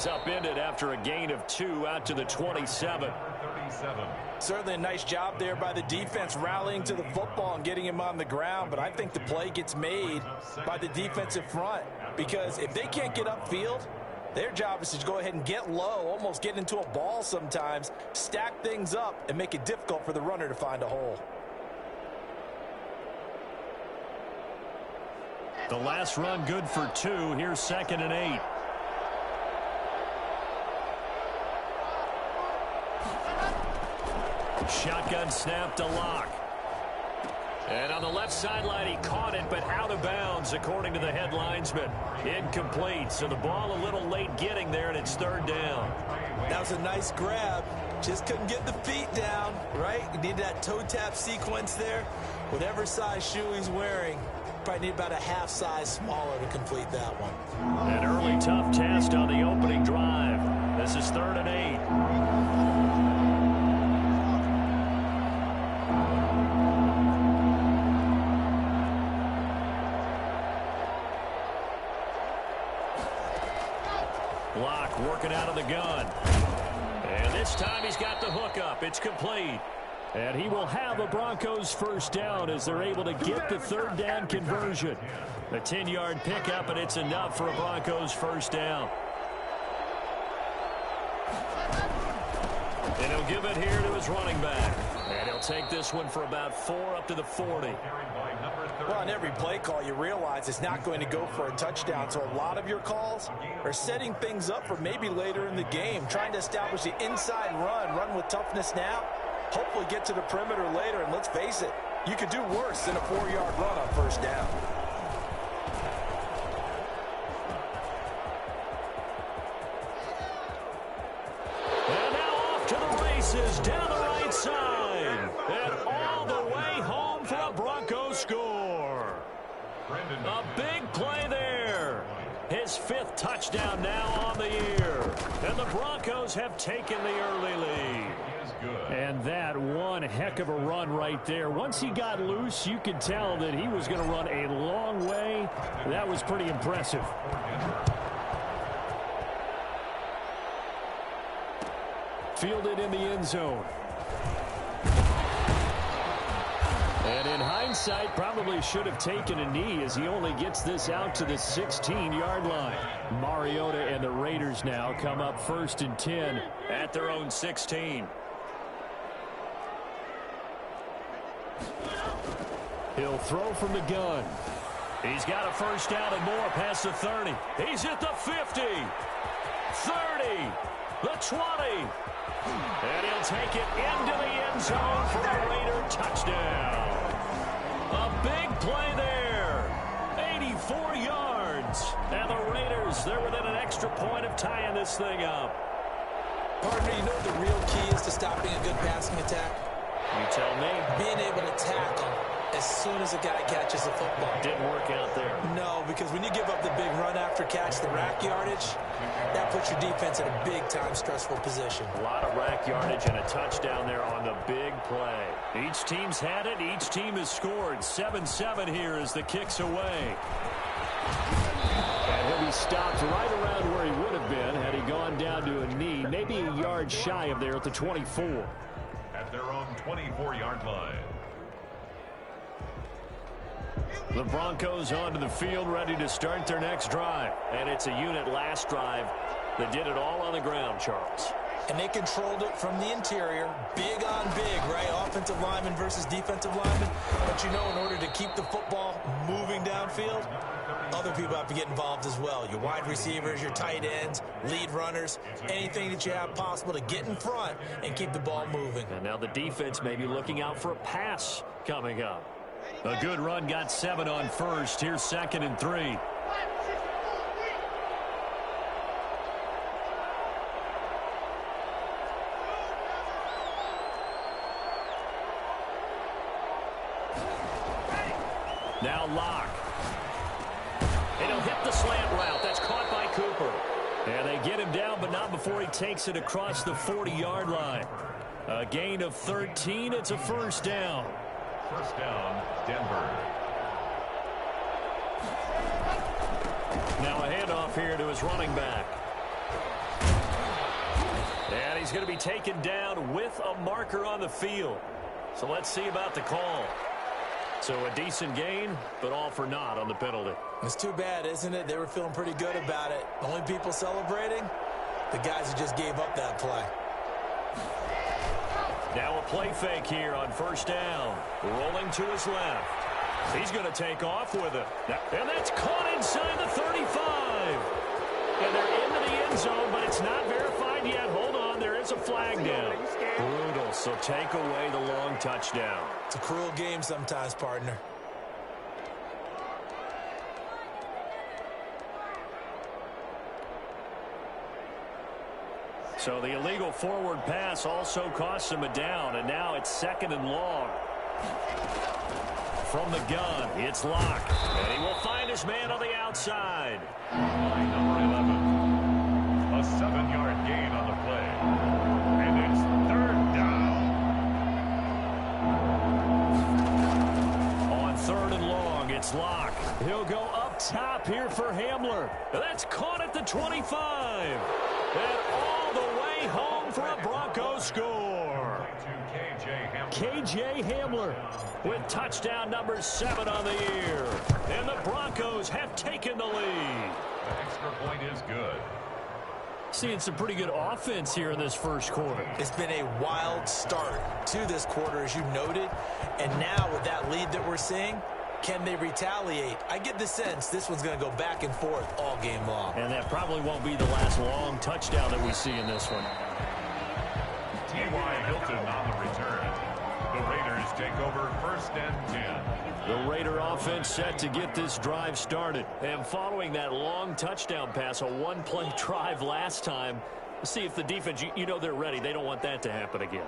is upended after a gain of 2 out to the 27. Certainly a nice job there by the defense rallying to the football and getting him on the ground, but I think the play gets made by the defensive front because if they can't get upfield, their job is to go ahead and get low, almost get into a ball sometimes, stack things up, and make it difficult for the runner to find a hole. The last run good for 2. Here's 2nd and 8. Shotgun snap to Locke. And on the left sideline, he caught it, but out of bounds, according to the head linesman. Incomplete, so the ball a little late getting there, and it's 3rd down. That was a nice grab. Just couldn't get the feet down, right? You need that toe tap sequence there. Whatever size shoe he's wearing, probably need about a half size smaller to complete that one. An early tough test on the opening drive. This is 3rd and 8. Block working out of the gun. And this time he's got the hook up. It's complete. And he will have a Broncos 1st down as they're able to get the 3rd down conversion. A 10-yard pickup, and it's enough for a Broncos 1st down. And he'll give it here to his running back. And he'll take this one for about 4 up to the 40. Well, on every play call, you realize it's not going to go for a touchdown. So a lot of your calls are setting things up for maybe later in the game, trying to establish the inside run with toughness now, hopefully get to the perimeter later. And let's face it, you could do worse than a 4-yard run on 1st down. And now off to the races down the right side. And all the way home for a Broncos score. A big play there. His 5th touchdown now on the year. And the Broncos have taken the early lead. And that one heck of a run right there. Once he got loose, you could tell that he was going to run a long way. That was pretty impressive. Fielded in the end zone. And in hindsight, probably should have taken a knee as he only gets this out to the 16-yard line. Mariota and the Raiders now come up 1st and 10 at their own 16. He'll throw from the gun. He's got a 1st down and more past the 30. He's at the 50, 30, the 20. And he'll take it into the end zone for a Raider touchdown. A big play there. 84 yards. And the Raiders, they're within an extra point of tying this thing up. Partner, you know the real key is to stopping a good passing attack? You tell me. Being able to tackle as soon as a guy catches the football. Didn't work out there. No, because when you give up the big run after catch, the rack yardage, that puts your defense in a big-time stressful position. A lot of rack yardage and a touchdown there on the big play. Each team's had it. Each team has scored. 7-7 here as the kick's away. And he'll be stopped right around where he would have been had he gone down to a knee, maybe a yard shy of there at the 24. At their own 24-yard line. The Broncos onto the field, ready to start their next drive. And it's a unit last drive that did it all on the ground, Charles. And they controlled it from the interior, big on big, right? Offensive lineman versus defensive lineman. But you know, in order to keep the football moving downfield, other people have to get involved as well. Your wide receivers, your tight ends, lead runners, anything that you have possible to get in front and keep the ball moving. And now the defense may be looking out for a pass coming up. A good run, got 7 on 1st. Here's 2nd and 3. Now Locke. And he'll hit the slant route. That's caught by Cooper. And they get him down, but not before he takes it across the 40-yard line. A gain of 13. It's a 1st down. 1st down, Denver. Now a handoff here to his running back. And he's going to be taken down with a marker on the field. So let's see about the call. So a decent gain, but all for naught on the penalty. It's too bad, isn't it? They were feeling pretty good about it. The only people celebrating, the guys who just gave up that play. Now a play fake here on first down. Rolling to his left. He's going to take off with it. And that's caught inside the 35. And they're into the end zone, but it's not verified yet. Hold on, there is a flag down. Brutal, so take away the long touchdown. It's a cruel game sometimes, partner. So the illegal forward pass also costs him a down, and now it's 2nd and long. From the gun, it's Locke, and he will find his man on the outside. Number 11. A 7-yard gain on the play. And it's 3rd down. On 3rd and long, it's Locke. He'll go up top here for Hamler. That's caught at the 25. And all the way home for a Broncos score. K.J. Hamler with touchdown number 7 on the year. And the Broncos have taken the lead. The extra point is good. Seeing some pretty good offense here in this first quarter. It's been a wild start to this quarter, as you noted. And now with that lead that we're seeing, can they retaliate? I get the sense this one's going to go back and forth all game long. And that probably won't be the last long touchdown that we see in this one. T.Y. Hilton on the return. The Raiders take over 1st and 10. The Raider offense set to get this drive started. And following that long touchdown pass, a one-play drive last time, see if the defense, you know they're ready. They don't want that to happen again.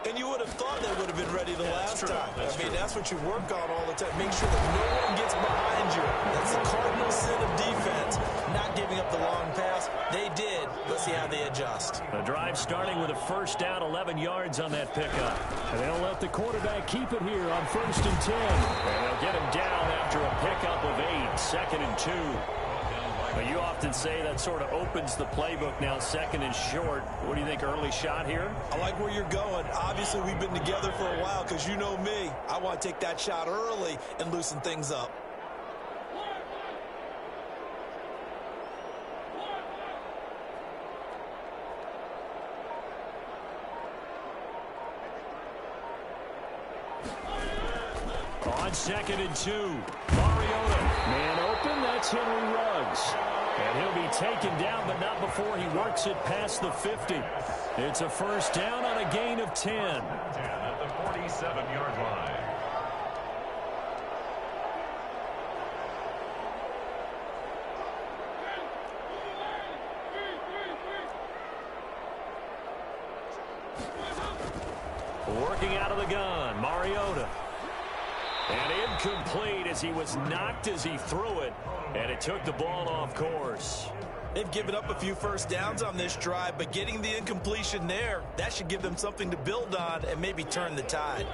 And you would have thought they would have been ready the last time. That's what you work on all the time. Make sure that no one gets behind you. That's the cardinal sin of defense, not giving up the long pass. They did. Let's see how they adjust. The drive starting with a first down, 11 yards on that pickup. And they'll let the quarterback keep it here on 1st and 10. And they'll get him down after a pickup of 8, 2nd and 2. But you often say that sort of opens the playbook now, 2nd and short. What do you think, early shot here? I like where you're going. Obviously, we've been together for a while because you know me. I want to take that shot early and loosen things up. On 2nd and 2, Mariota. Man open, that's Henry Ruggs. And he'll be taken down, but not before he works it past the 50. It's a first down on a gain of 10. 10 at the 47-yard line. Working out of the gun, Mariota. And incomplete as he was knocked as he threw it. And it took the ball off course. They've given up a few first downs on this drive, but getting the incompletion there, that should give them something to build on and maybe turn the tide.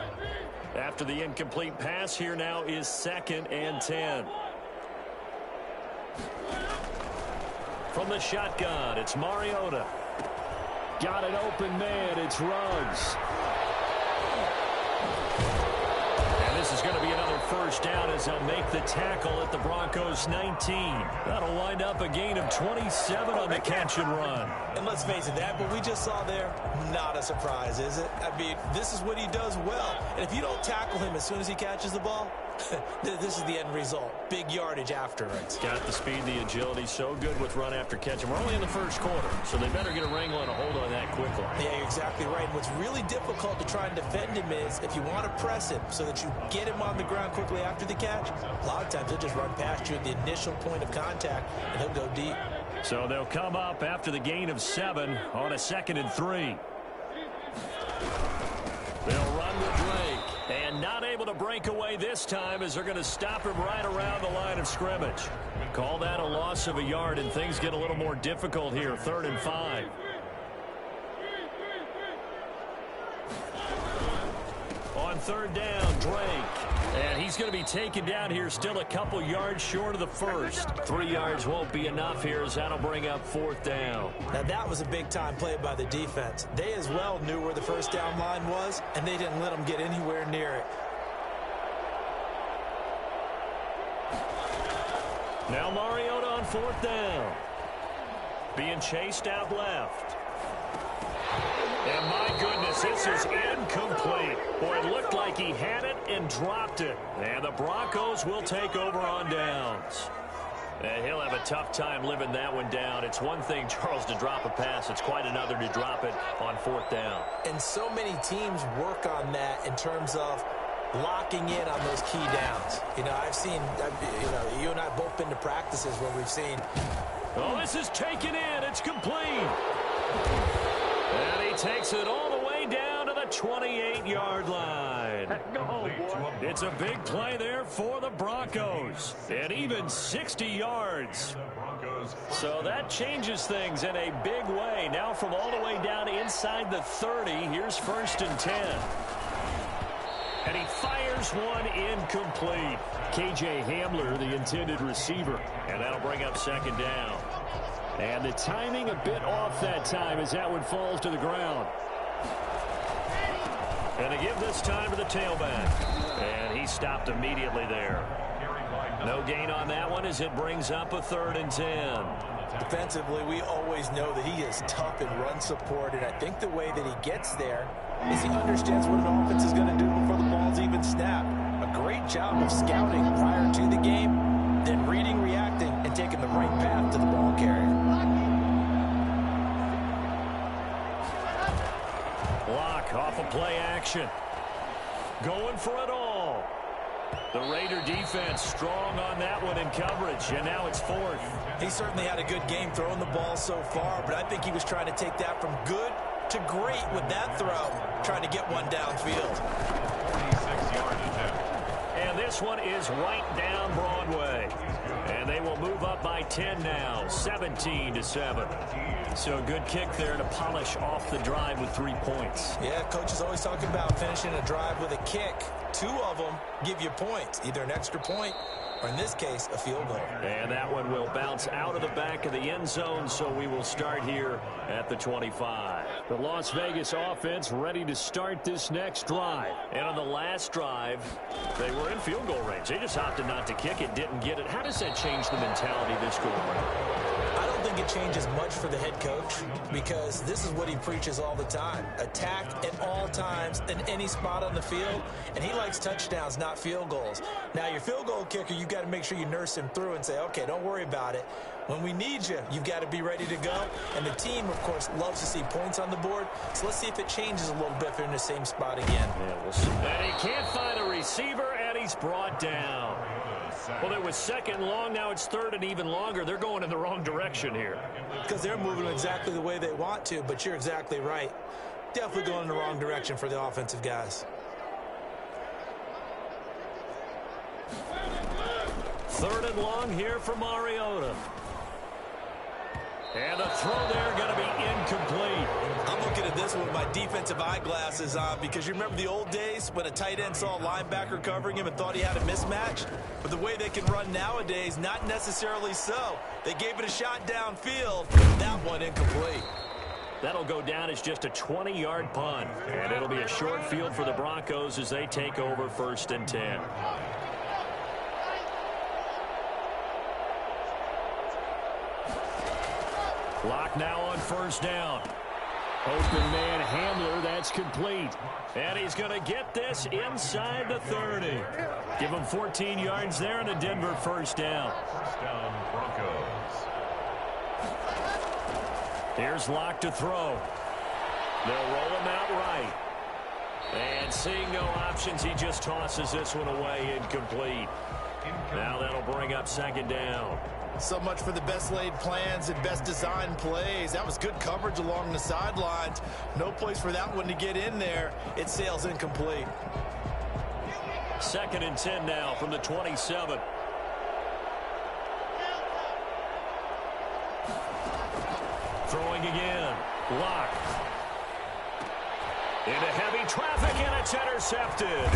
After the incomplete pass, here now is 2nd and 10. From the shotgun, it's Mariota. Got an open man, it's Ruggs. This is going to be another first down as they'll make the tackle at the Broncos 19. That'll wind up a gain of 27 on the catch and run. And let's face it, that what we just saw there, not a surprise, is it? I mean, this is what he does well. And if you don't tackle him as soon as he catches the ball, this is the end result. Big yardage after it. Got the speed, the agility, so good with run after catch. And we're only in the first quarter, so they better get a wrangle and a hold on that quickly. Yeah, you're exactly right. And what's really difficult to try and defend him is if you want to press him so that you get him on the ground quickly after the catch, a lot of times he'll just run past you at the initial point of contact, and he'll go deep. So they'll come up after the gain of 7 on a 2nd and 3. They'll run with Drake, and not able to break away this time as they're going to stop him right around the line of scrimmage. Call that a loss of a yard, and things get a little more difficult here, 3rd and 5. On 3rd down, Drake. And he's going to be taken down here, still a couple yards short of the first. 3 yards won't be enough here, as that'll bring up 4th down. Now, that was a big-time play by the defense. They as well knew where the first down line was, and they didn't let them get anywhere near it. Now Mariota on 4th down. Being chased out left. And my goodness, this is incomplete. Boy, it looked like he had it and dropped it. And the Broncos will take over on downs. And he'll have a tough time living that one down. It's one thing, Charles, to drop a pass. It's quite another to drop it on 4th down. And so many teams work on that in terms of locking in on those key downs. You know, you and I both been to practices where we've seen. Oh, this is taken in. It's complete. And he takes it all the way down to the 28-yard line. It's a big play there for the Broncos. And even 60 yards. So that changes things in a big way. Now from all the way down inside the 30, here's 1st and 10. And he fires one incomplete. K.J. Hamler, the intended receiver. And that'll bring up 2nd down. And the timing a bit off that time as that one falls to the ground. And to give this time to the tailback. And he stopped immediately there. No gain on that one as it brings up a 3rd and 10. Defensively, we always know that he is tough in run support, and I think the way that he gets there is he understands what an offense is going to do before the ball's even snapped. A great job of scouting prior to the game, then reading, reacting, and taking the right path to the ball carrier. Lock off of play action. Going for it all. The Raider defense strong on that one in coverage, and now it's 4th. He certainly had a good game throwing the ball so far, but I think he was trying to take that from good to great with that throw, trying to get one downfield. 46-yard attempt. And this one is right down Broadway. And they will move up by 10 now, 17-7. So a good kick there to polish off the drive with 3 points. Yeah, coach is always talking about finishing a drive with a kick. 2 of them give you points, either an extra point or, in this case, a field goal. And that one will bounce out of the back of the end zone, so we will start here at the 25. The Las Vegas offense ready to start this next drive. And on the last drive, they were in field goal range. They just opted not to kick it, didn't get it. How does that change the mentality this go around? I don't think it changes much for the head coach because this is what he preaches all the time. Attack at all times in any spot on the field, and he likes touchdowns, not field goals. Now, your field goal kicker, you've got to make sure you nurse him through and say, okay, don't worry about it. When we need you, you've got to be ready to go. And the team, of course, loves to see points on the board. So let's see if it changes a little bit if they're in the same spot again. Yeah, we'll see. And he can't find a receiver, and he's brought down. Well, it was 2nd long. Now it's 3rd and even longer. They're going in the wrong direction here. Because they're moving exactly the way they want to, but you're exactly right. Definitely going in the wrong direction for the offensive guys. 3rd and long here for Mariota. And the throw there going to be incomplete. I'm looking at this one with my defensive eyeglasses on because you remember the old days when a tight end saw a linebacker covering him and thought he had a mismatch? But the way they can run nowadays, not necessarily so. They gave it a shot downfield. That one incomplete. That'll go down as just a 20-yard punt. And it'll be a short field for the Broncos as they take over 1st and 10. Lock now on 1st down. Open man Hamler, that's complete. And he's going to get this inside the 30. Give him 14 yards there and a Denver 1st down. 1st down, Broncos. Here's Lock to throw. They'll roll him out right. And seeing no options, he just tosses this one away incomplete. Now that'll bring up 2nd down. So much for the best laid plans and best designed plays. That was good coverage along the sidelines. No place for that one to get in there. It sails incomplete. 2nd and 10 now from the 27. Throwing again. Lock. Into heavy traffic, and it's intercepted.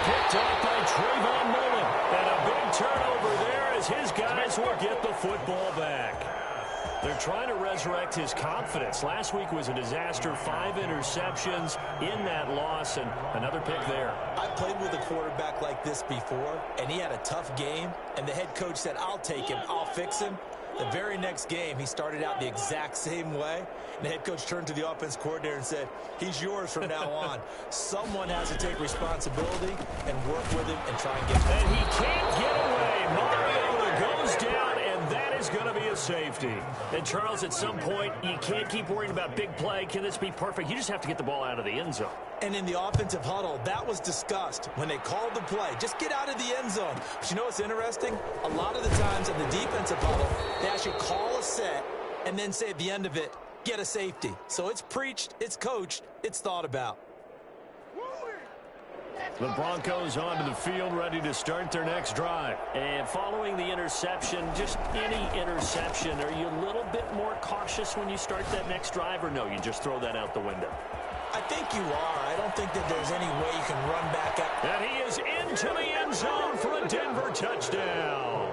Picked up by Trayvon Mullen. And a big turnover there as his guys will get the football back. They're trying to resurrect his confidence. Last week was a disaster. 5 interceptions in that loss, and another pick there. I've played with a quarterback like this before, and he had a tough game, and the head coach said, I'll take him, I'll fix him. The very next game, he started out the exact same way. And the head coach turned to the offense coordinator and said, he's yours from now on. Someone has to take responsibility and work with him and try and get him. And he can't get away. Mariota goes down, and that is going to be a safety. And, Charles, at some point, you can't keep worrying about big play. Can this be perfect? You just have to get the ball out of the end zone. And in the offensive huddle, that was discussed when they called the play. Just get out of the end zone. But you know what's interesting? A lot of the times in the defensive huddle, they actually call a set and then say at the end of it, get a safety. So it's preached, it's coached, it's thought about. The Broncos onto the field, ready to start their next drive. And following the interception, just any interception, are you a little bit more cautious when you start that next drive, or no, you just throw that out the window? I think you are. I don't think that there's any way you can run back up. And he is into the end zone for a Denver touchdown.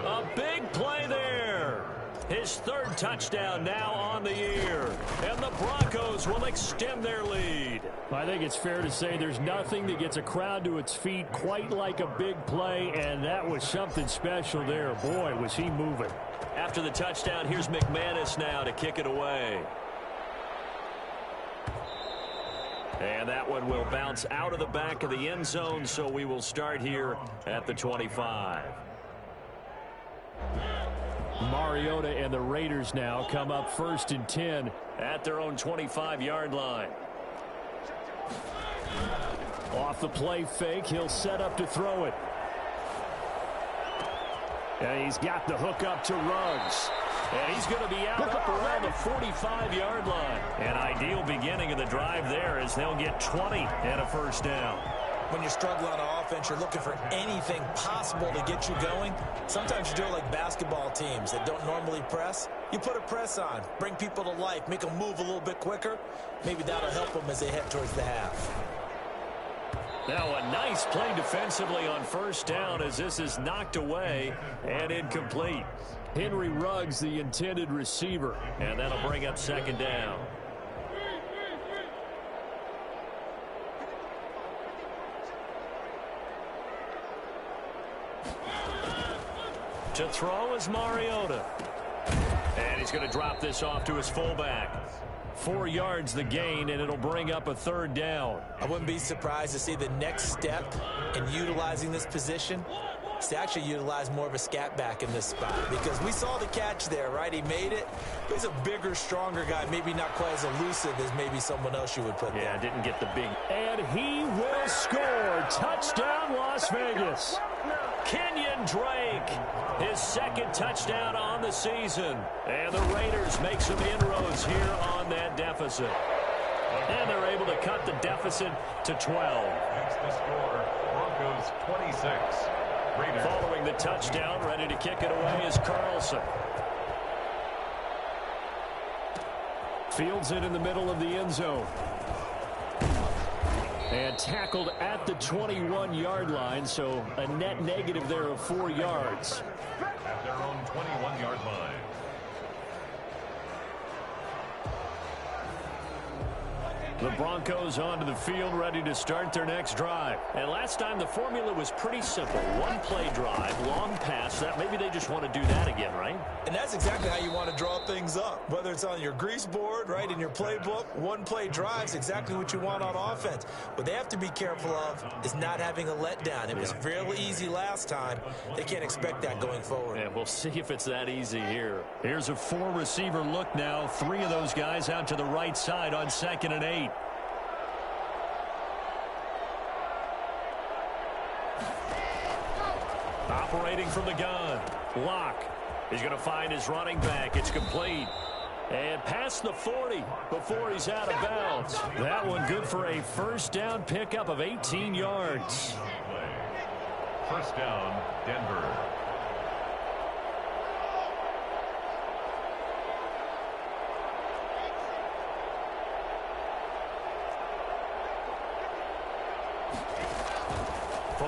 A big play there. His 3rd touchdown now on the year. And the Broncos will extend their lead. I think it's fair to say there's nothing that gets a crowd to its feet quite like a big play, and that was something special there. Boy, was he moving. After the touchdown, here's McManus now to kick it away. And that one will bounce out of the back of the end zone, so we will start here at the 25. Mariota and the Raiders now come up 1st and 10 at their own 25-yard line. Off the play fake, he'll set up to throw it. And he's got the hook up to Ruggs. And he's going to be out up around the 45-yard line. An ideal beginning of the drive there as they'll get 20 and a 1st down. When you're struggling on offense, you're looking for anything possible to get you going. Sometimes you do it like basketball teams that don't normally press. You put a press on, bring people to life, make them move a little bit quicker. Maybe that'll help them as they head towards the half. Now a nice play defensively on 1st down as this is knocked away and incomplete. Henry Ruggs, the intended receiver, and that'll bring up 2nd down. To throw is Mariota. And he's going to drop this off to his fullback. 4 yards the gain, and it'll bring up a 3rd down. I wouldn't be surprised to see the next step in utilizing this position is to actually utilize more of a scat back in this spot, because we saw the catch there, right? He made it. He's a bigger, stronger guy, maybe not quite as elusive as maybe someone else you would put there. Yeah, didn't get the big. And he will score. Touchdown, Las Vegas. Kenyon Drake, his 2nd touchdown on the season. And the Raiders make some inroads here on that deficit. And they're able to cut the deficit to 12. That's the score. Broncos 26. Raiders. Following the touchdown, ready to kick it away is Carlson. Fields it in the middle of the end zone. And tackled at the 21-yard line, so a net negative there of 4 yards. At their own 21-yard line. The Broncos onto the field, ready to start their next drive. And last time the formula was pretty simple. 1-play drive, long pass. That maybe they just want to do that again, right? And that's exactly how you want to draw things up. Whether it's on your grease board, right, in your playbook, 1-play drives exactly what you want on offense. What they have to be careful of is not having a letdown. It was real easy last time. They can't expect that going forward. And we'll see if it's that easy here. Here's a 4-receiver look now. 3 of those guys out to the right side on 2nd and 8. Operating from the gun. Locke. He's going to find his running back. It's complete. And past the 40 before he's out of bounds. That one good for a 1st down pickup of 18 yards. 1st down, Denver.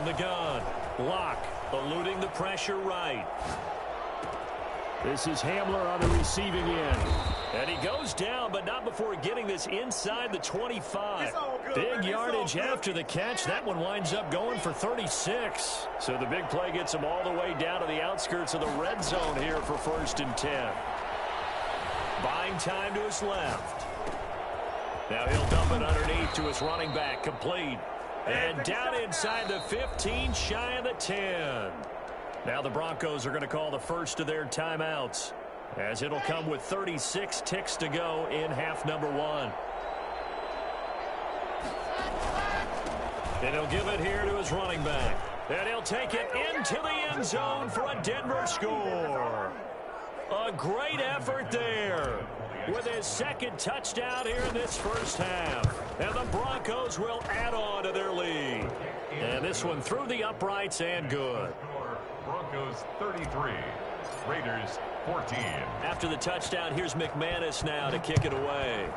From the gun, Locke eluding the pressure right. This is Hamler on the receiving end. And he goes down, but not before getting this inside the 25. Big yardage after the catch. That one winds up going for 36. So the big play gets him all the way down to the outskirts of the red zone here for 1st and 10. Buying time to his left. Now he'll dump it underneath to his running back. Complete. And down inside the 15, shy of the 10. Now the Broncos are going to call the first of their timeouts, as it'll come with 36 ticks to go in half number 1. And he'll give it here to his running back. And he'll take it into the end zone for a Denver score. A great effort there with his second touchdown here in this first half. And the Broncos will add on to their lead. And this one through the uprights and good. Broncos 33, Raiders 14. After the touchdown, here's McManus now to kick it away.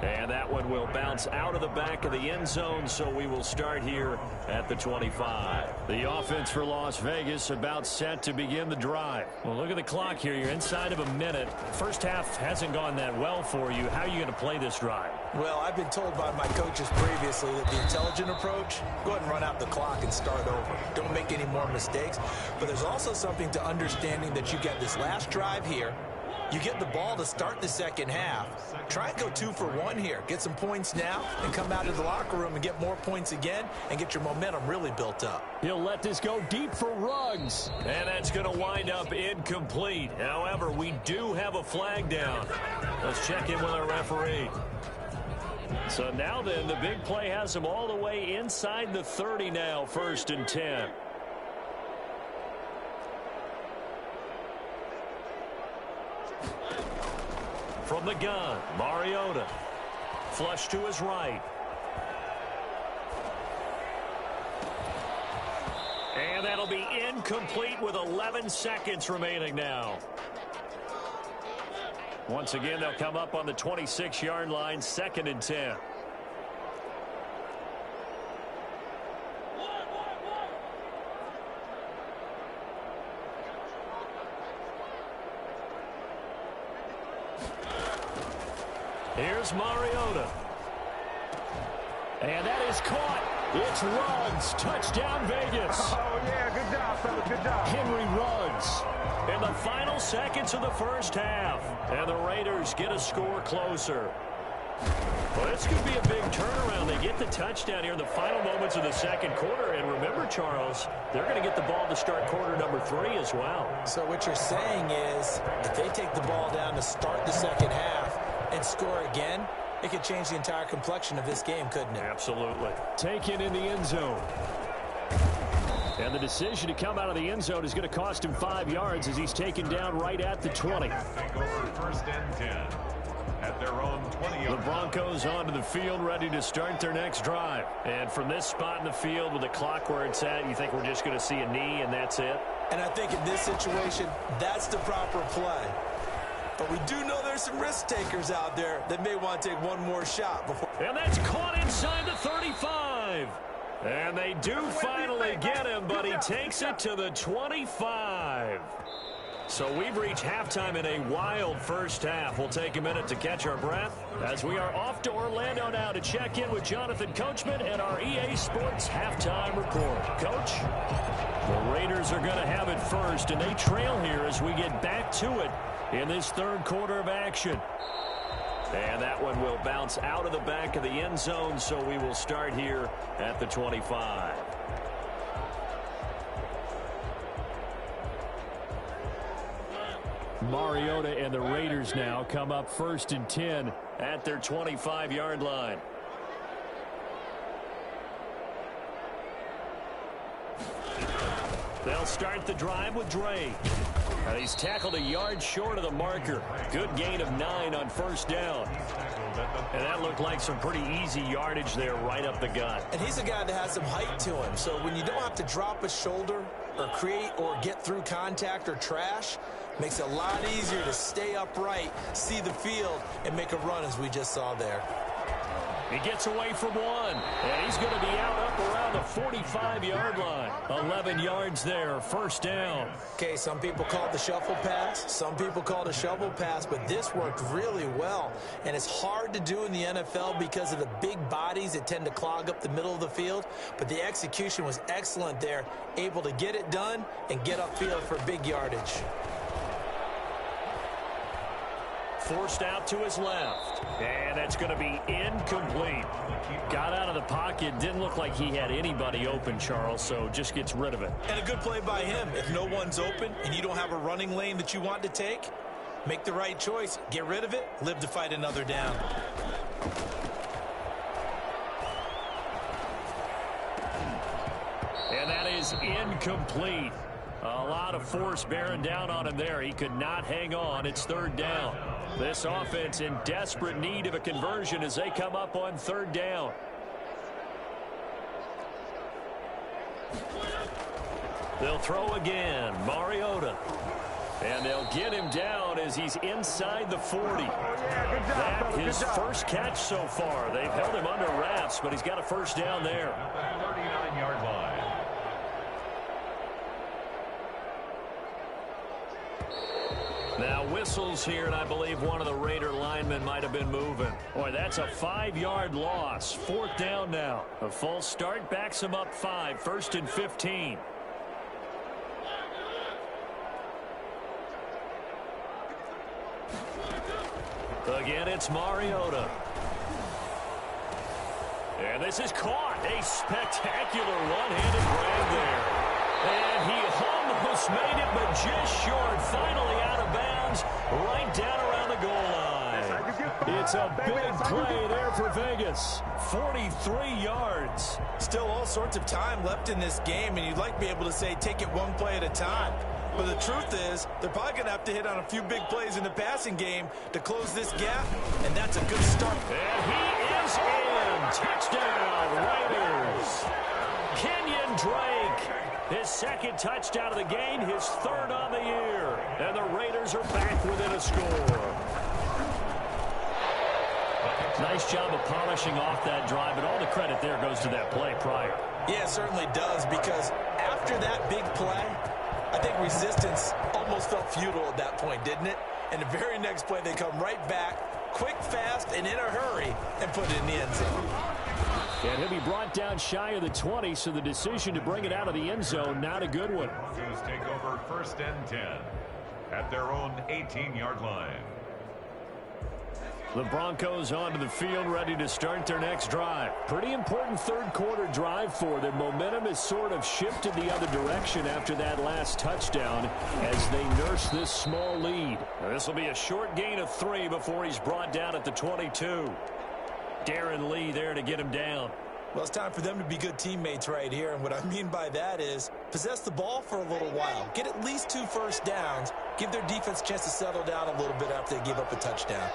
And that one will bounce out of the back of the end zone, so we will start here at the 25. The offense for Las Vegas about set to begin the drive. Well, look at the clock here. You're inside of a minute. First half hasn't gone that well for you. How are you going to play this drive? Well, I've been told by my coaches previously that the intelligent approach, go ahead and run out the clock and start over. Don't make any more mistakes. But there's also something to understanding that you get this last drive here. You get the ball to start the second half. Try and go 2 for 1 here. Get some points now and come out of the locker room and get more points again and get your momentum really built up. He'll let this go deep for Ruggs. And that's going to wind up incomplete. However, we do have a flag down. Let's check in with our referee. So now then, the big play has him all the way inside the 30 now, 1st and 10. From the gun, Mariota. Flush to his right. And that'll be incomplete with 11 seconds remaining now. Once again, they'll come up on the 26-yard line, 2nd and 10. Here's Mariota. And that is caught. It's Ruggs. Touchdown, Vegas. Oh, yeah, good job, fellas, good job. Henry Ruggs in the final seconds of the first half. And the Raiders get a score closer. Well, this could be a big turnaround. They get the touchdown here in the final moments of the second quarter. And remember, Charles, they're going to get the ball to start quarter number 3 as well. So what you're saying is if they take the ball down to start the second half and score again, it could change the entire complexion of this game, couldn't it? Absolutely. Taken in the end zone. And the decision to come out of the end zone is going to cost him 5 yards as he's taken down right at the 20. Take over 1st and 10 at their own 20-yard. The Broncos onto the field, ready to start their next drive. And from this spot in the field with the clock where it's at, you think we're just going to see a knee and that's it? And I think in this situation, that's the proper play. But we do know there's some risk takers out there that may want to take one more shot before. And that's caught inside the 35. And they do finally get him, but he takes it to the 25. So we've reached halftime in a wild first half. We'll take a minute to catch our breath as we are off to Orlando now to check in with Jonathan Coachman and our EA Sports halftime report. Coach, the Raiders are going to have it first, and they trail here as we get back to it in this third quarter of action. And that one will bounce out of the back of the end zone, so we will start here at the 25. Mariota and the Raiders now come up 1st and 10 at their 25-yard line. They'll start the drive with Drake. And he's tackled a yard short of the marker. Good gain of 9 on 1st down. And that looked like some pretty easy yardage there right up the gut. And he's a guy that has some height to him. So when you don't have to drop a shoulder or create or get through contact or trash, makes it a lot easier to stay upright, see the field, and make a run as we just saw there. He gets away from one, and he's going to be out up around the 45-yard line. 11 yards there, first down. Okay, some people call it the shuffle pass. Some people call it a shovel pass, but this worked really well. And it's hard to do in the NFL because of the big bodies that tend to clog up the middle of the field. But the execution was excellent there, able to get it done and get upfield for big yardage. Forced out to his left, and that's going to be incomplete. Got out of the pocket, didn't look like he had anybody open, Charles, so just gets rid of it. And a good play by him. If no one's open and you don't have a running lane that you want to take, make the right choice, get rid of it, live to fight another down. And that is incomplete. A lot of force bearing down on him there. He could not hang on. It's third down. This offense in desperate need of a conversion as they come up on third down. They'll throw again. Mariota. And they'll get him down as he's inside the 40. That's his first catch so far. They've held him under wraps, but he's got a first down there. 39-yard line. Now whistles here, and I believe one of the Raider linemen might have been moving. Boy, that's a 5-yard loss. Fourth down now. A false start backs him up 5, first and 15. Again, it's Mariota. And this is caught. A spectacular one-handed grab there. And he almost made it, but just short. Finally out of bounds, right down around the goal line. It's a big play there for Vegas. 43 yards. Still all sorts of time left in this game, and you'd like to be able to say take it one play at a time. But the truth is, they're probably going to have to hit on a few big plays in the passing game to close this gap, and that's a good start. And he is in. Touchdown, Raiders. Kenyon Drake, his second touchdown of the game, his third on the year. And the Raiders are back within a score. Nice job of polishing off that drive, but all the credit there goes to that play prior. Yeah, it certainly does, because after that big play, I think resistance almost felt futile at that point, didn't it? And the very next play, they come right back, quick, fast, and in a hurry, and put it in the end zone. And he'll be brought down shy of the 20, so the decision to bring it out of the end zone, not a good one. Broncos take over first and 10 at their own 18-yard line. The Broncos onto the field, ready to start their next drive. Pretty important third-quarter drive for them. Momentum has sort of shifted the other direction after that last touchdown as they nurse this small lead. This will be a short gain of 3 before he's brought down at the 22. Darren Lee there to get him down. Well, it's time for them to be good teammates right here, and what I mean by that is possess the ball for a little while. Get at least 2 first downs. Give their defense a chance to settle down a little bit after they give up a touchdown.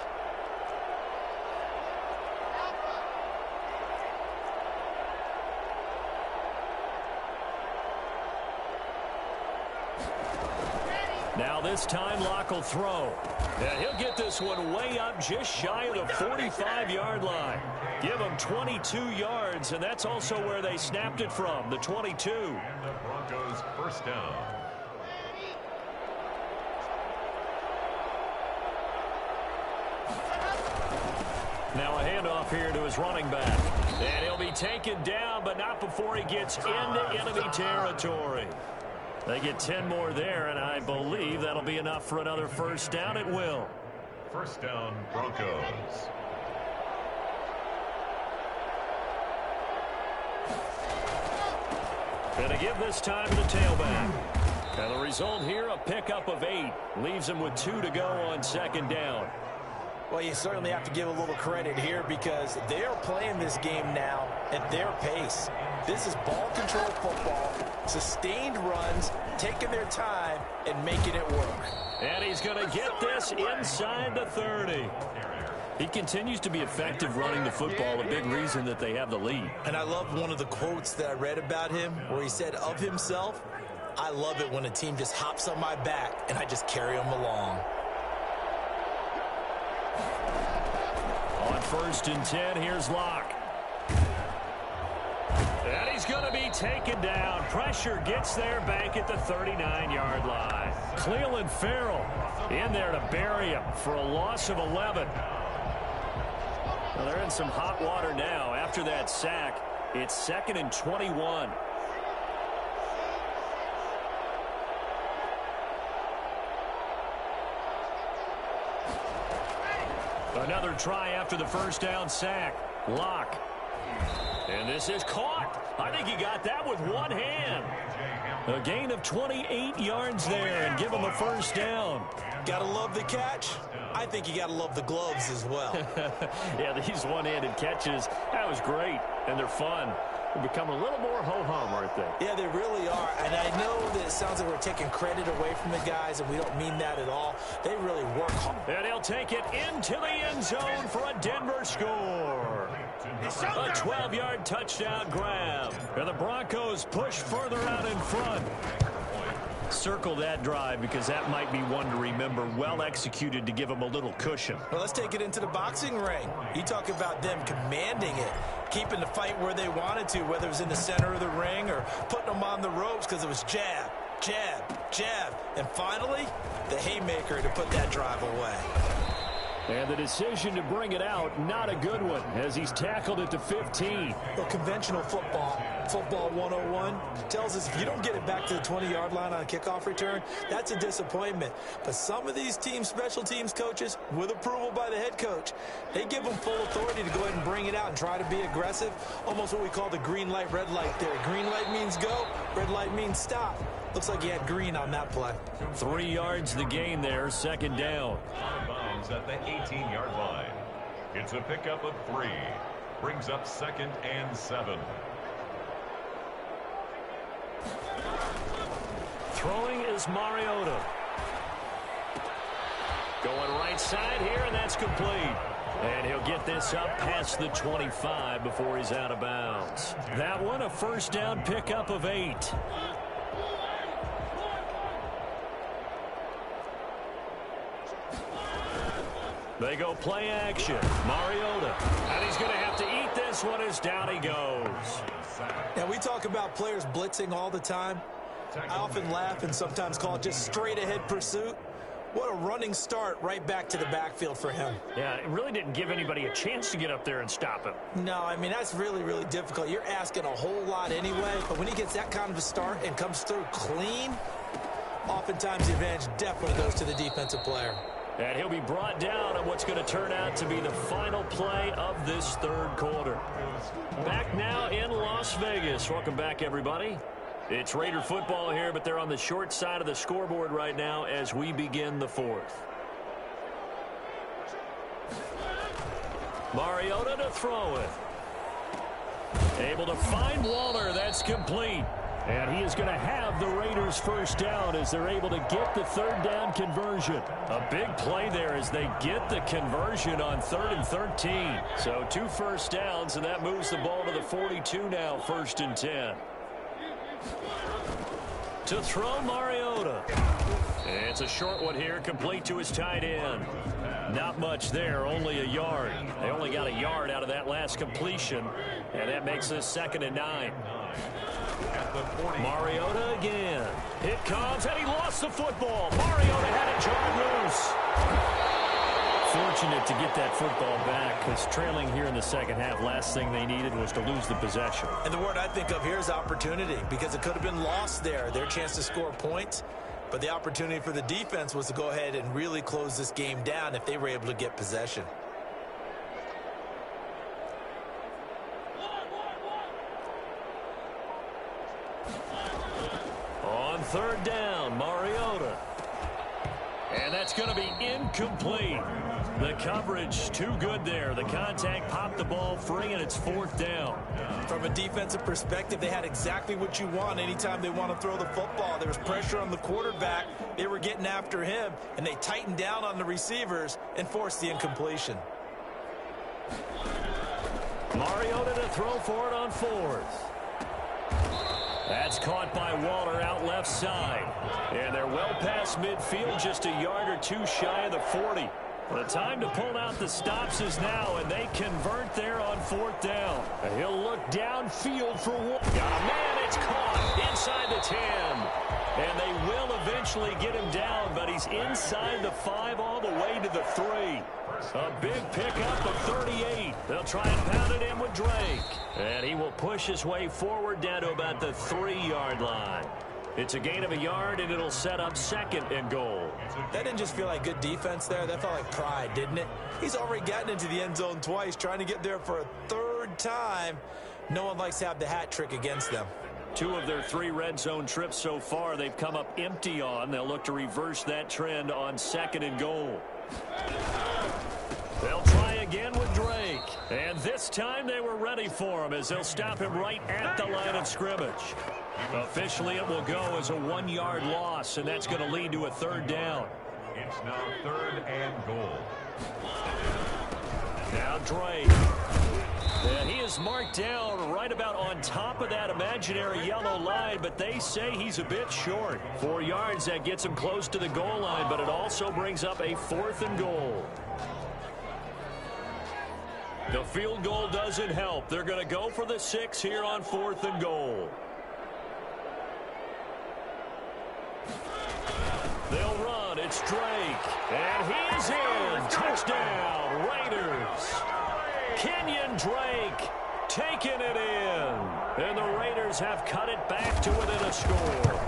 Now this time Locke will throw. And he'll get this one way up just shy of the 45-yard line. Give him 22 yards, and that's also where they snapped it from, the 22. And the Broncos first down. Now a handoff here to his running back. And he'll be taken down, but not before he gets into enemy territory. They get 10 more there, and I believe that'll be enough for another first down. It will. First down, Broncos. Gonna give this time to the tailback. And the result here, a pickup of 8. Leaves him with 2 to go on second down. Well, you certainly have to give a little credit here because they are playing this game now at their pace. This is ball control football, sustained runs, taking their time, and making it work. And he's going to get this inside the 30. He continues to be effective running the football, a big reason that they have the lead. And I love one of the quotes that I read about him where he said of himself, "I love it when a team just hops on my back and I just carry them along." On first and 10. Here's Locke. And he's going to be taken down. Pressure gets there back at the 39-yard line. Cleveland Farrell in there to bury him for a loss of 11. Well, they're in some hot water now. After that sack, it's 2nd and 21. Another try after the first down sack. Locke. And this is caught. I think he got that with one hand. A gain of 28 yards there and give him a first down. Gotta love the catch. I think you gotta love the gloves as well. Yeah, these one-handed catches, that was great, and they're fun. They're becoming a little more ho-hum, aren't they? Yeah, they really are. And I know that it sounds like we're taking credit away from the guys, and we don't mean that at all. They really work hard. And he'll take it into the end zone for a Denver score. A 12-yard touchdown grab. And the Broncos push further out in front. Circle that drive because that might be one to remember. Well executed to give them a little cushion. Well, let's take it into the boxing ring. You talk about them commanding it, keeping the fight where they wanted to, whether it was in the center of the ring or putting them on the ropes because it was jab, jab, jab. And finally, the haymaker to put that drive away. And the decision to bring it out, not a good one, as he's tackled at the 15. Well, conventional football 101, tells us if you don't get it back to the 20-yard line on a kickoff return, that's a disappointment. But some of these special teams coaches, with approval by the head coach, they give them full authority to go ahead and bring it out and try to be aggressive, almost what we call the green light, red light there. Green light means go, red light means stop. Looks like he had green on that play. 3 yards the gain there, 2nd down. Out of bounds at the 18-yard line. It's a pickup of 3. Brings up 2nd and 7. Throwing is Mariota. Going right side here, and that's complete. And he'll get this up past the 25 before he's out of bounds. That one, a first down pickup of 8. They go play action. Mariota. And he's going to have to eat this one as down he goes. Now, we talk about players blitzing all the time. I often laugh and sometimes call it just straight-ahead pursuit. What a running start right back to the backfield for him. Yeah, it really didn't give anybody a chance to get up there and stop him. No, I mean, that's really, really difficult. You're asking a whole lot anyway, but when he gets that kind of a start and comes through clean, oftentimes the advantage definitely goes to the defensive player. And he'll be brought down on what's going to turn out to be the final play of this 3rd quarter. Back now in Las Vegas. Welcome back, everybody. It's Raider football here, but they're on the short side of the scoreboard right now as we begin the 4th. Mariota to throw it. Able to find Waller. That's complete. And he is going to have the Raiders first down as they're able to get the 3rd down conversion. A big play there as they get the conversion on 3rd and 13. So 2 first downs, and that moves the ball to the 42 now, 1st and 10. To throw Mariota. It's a short one here, complete to his tight end. Not much there, only a yard. They only got a yard out of that last completion, and that makes this 2nd and 9. Mariota again. It comes, and he lost the football. Mariota had it jarred loose. Fortunate to get that football back because trailing here in the 2nd half, last thing they needed was to lose the possession. And the word I think of here is opportunity because it could have been lost there, their chance to score points. But the opportunity for the defense was to go ahead and really close this game down if they were able to get possession. On 3rd down, Mariota. And that's going to be incomplete. The coverage too good there. The contact popped the ball free, and it's 4th down. From a defensive perspective, they had exactly what you want anytime they want to throw the football. There was pressure on the quarterback. They were getting after him, and they tightened down on the receivers and forced the incompletion. Mariota to throw for it on 4th. That's caught by Waller out left side. And they're well past midfield, just a yard or 2 shy of the 40. The time to pull out the stops is now, and they convert there on 4th down. And he'll look downfield for one. Got a man, it's caught inside the 10. And they will eventually get him down, but he's inside the 5 all the way to the 3. A big pickup of 38. They'll try and pound it in with Drake. And he will push his way forward down to about the 3-yard line. It's a gain of a yard, and it'll set up 2nd and goal. That didn't just feel like good defense there. That felt like pride, didn't it? He's already gotten into the end zone twice, trying to get there for a 3rd time. No one likes to have the hat trick against them. 2 of their 3 red zone trips so far, they've come up empty on. They'll look to reverse that trend on 2nd and goal. They'll try again with Drake. And this time they were ready for him as they'll stop him right at the line of scrimmage. Officially, it will go as a 1-yard loss, and that's going to lead to a 3rd down. It's now 3rd and goal. Now Drake. And he is marked down right about on top of that imaginary yellow line, but they say he's a bit short. 4 yards, that gets him close to the goal line, but it also brings up a 4th and goal. The field goal doesn't help. They're going to go for the 6 here on 4th and goal. They'll run. It's Drake. And he is in. Touchdown, Raiders. Kenyon Drake taking it in. And the Raiders have cut it back to within a score.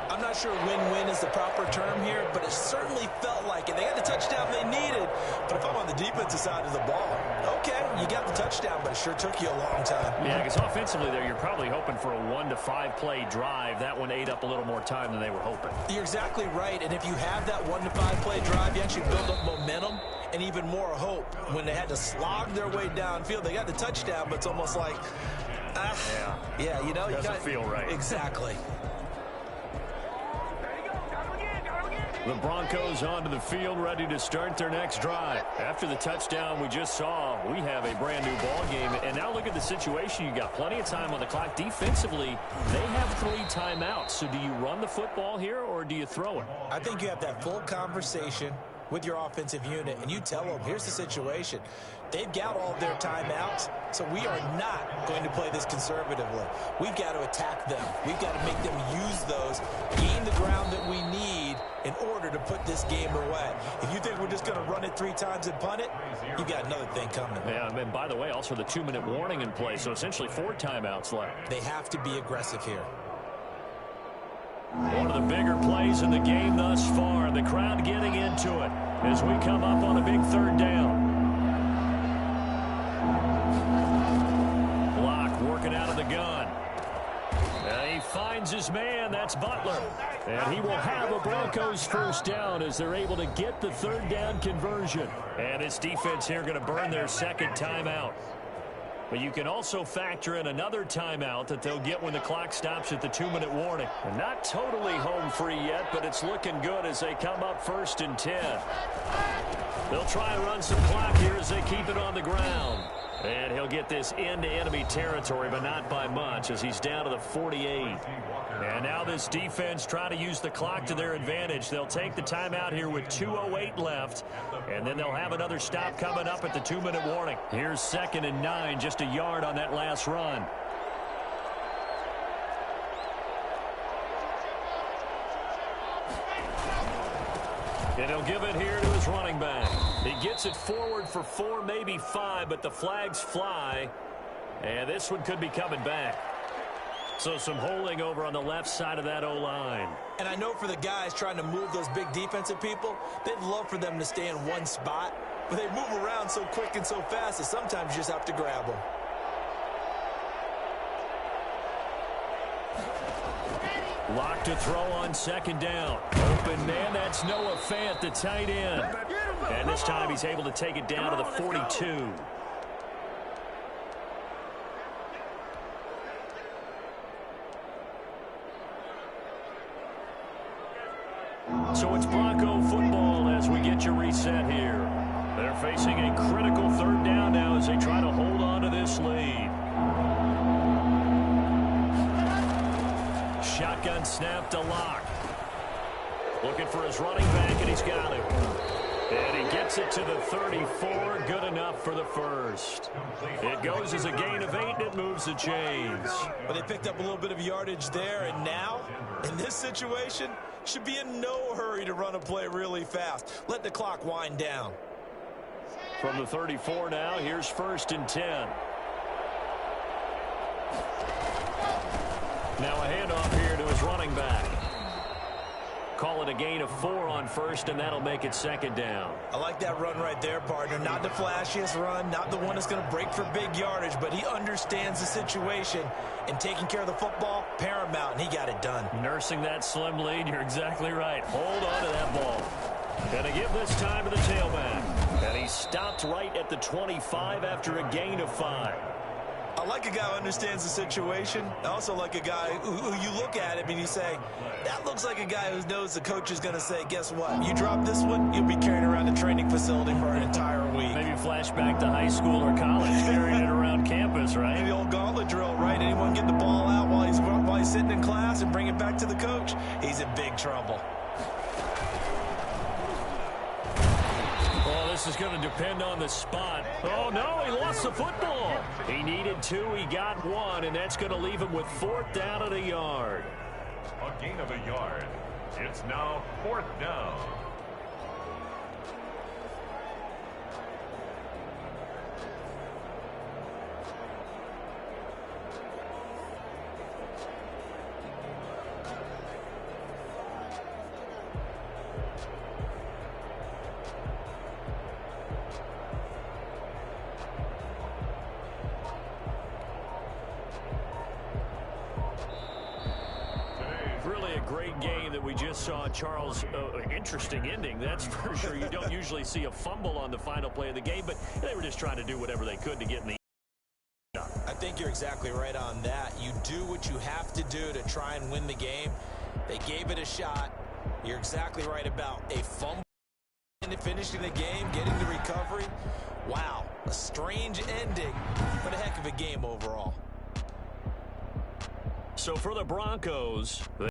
I'm not sure win-win is the proper term here, but it certainly felt like it. They got the touchdown they needed, but if I'm on the defensive side of the ball, okay, you got the touchdown, but it sure took you a long time. Yeah, because offensively there, you're probably hoping for a 1 to 5 play drive. That one ate up a little more time than they were hoping. You're exactly right, and if you have that 1 to 5 play drive, you actually build up momentum and even more hope. When they had to slog their way downfield, they got the touchdown, but it's almost like, yeah, you know, doesn't feel right. Exactly. The Broncos onto the field, ready to start their next drive. After the touchdown we just saw, we have a brand new ball game. And now look at the situation. You got plenty of time on the clock. Defensively, they have 3 timeouts. So do you run the football here or do you throw it? I think you have that full conversation with your offensive unit, and you tell them, here's the situation. They've got all of their timeouts, so we are not going to play this conservatively. We've got to attack them. We've got to make them use those, gain the ground that we need in order to put this game away. If you think we're just going to run it 3 times and punt it, you've got another thing coming. Yeah, and by the way, also the 2-minute warning in play, so essentially 4 timeouts left. They have to be aggressive here. One of the bigger plays in the game thus far. The crowd getting into it as we come up on a big 3rd down. Block working out of the gun. He finds his man. That's Butler. And he will have a Broncos 1st down as they're able to get the 3rd down conversion. And this defense here going to burn their 2nd timeout. But you can also factor in another timeout that they'll get when the clock stops at the 2-minute warning. And not totally home free yet, but it's looking good as they come up 1st and 10. They'll try and run some clock here as they keep it on the ground. And he'll get this into enemy territory, but not by much as he's down to the 48. And now this defense trying to use the clock to their advantage. They'll take the timeout here with 2:08 left, and then they'll have another stop coming up at the 2-minute warning. Here's 2nd and 9, just a yard on that last run. And he'll give it here to his running back. He gets it forward for 4, maybe 5, but the flags fly. And this one could be coming back. So some holding over on the left side of that O-line. And I know for the guys trying to move those big defensive people, they'd love for them to stay in one spot. But they move around so quick and so fast that sometimes you just have to grab them. Lock to throw on 2nd down. Open man, that's Noah Fant, the tight end. And this time he's able to take it down to the 42. So it's Bronco football as we get you reset here. They're facing a critical 3rd down now as they try to hold on to this lead. Shotgun snap to Lock. Looking for his running back, and he's got him. And he gets it to the 34. Good enough for the first. It goes as a gain of 8, and it moves the chains. But they picked up a little bit of yardage there, and now, in this situation, should be in no hurry to run a play really fast. Let the clock wind down. From the 34 now, here's 1st and 10. Now a handoff here to his running back. Call it a gain of 4 on 1st, and that'll make it 2nd down. I like that run right there, partner. Not the flashiest run, not the one that's going to break for big yardage, but he understands the situation, and taking care of the football, paramount, and he got it done. Nursing that slim lead, you're exactly right. Hold on to that ball. And to give this time to the tailback. And he stopped right at the 25 after a gain of 5. I like a guy who understands the situation. I also like a guy who you look at him and you say, that looks like a guy who knows the coach is going to say, guess what? You drop this one, you'll be carrying around the training facility for an entire week. Maybe flashback to high school or college, carrying it around campus, right? The old gauntlet drill, right? Anyone get the ball out while he's sitting in class and bring it back to the coach? He's in big trouble. This is going to depend on the spot. Oh, no, he lost the football. He needed 2, he got 1, and that's going to leave him with 4th down at a yard. A gain of a yard. It's now 4th down. Really a great game that we just saw, Charles. Interesting ending, that's for sure. You don't usually see a fumble on the final play of the game, but they were just trying to do whatever they could to get in the I think you're exactly right on that. You do what you have to do to try and win the game. They gave it a shot. You're exactly right about a fumble and finishing the game, getting the recovery. Wow, a strange ending, but a heck of a game overall. So for the Broncos,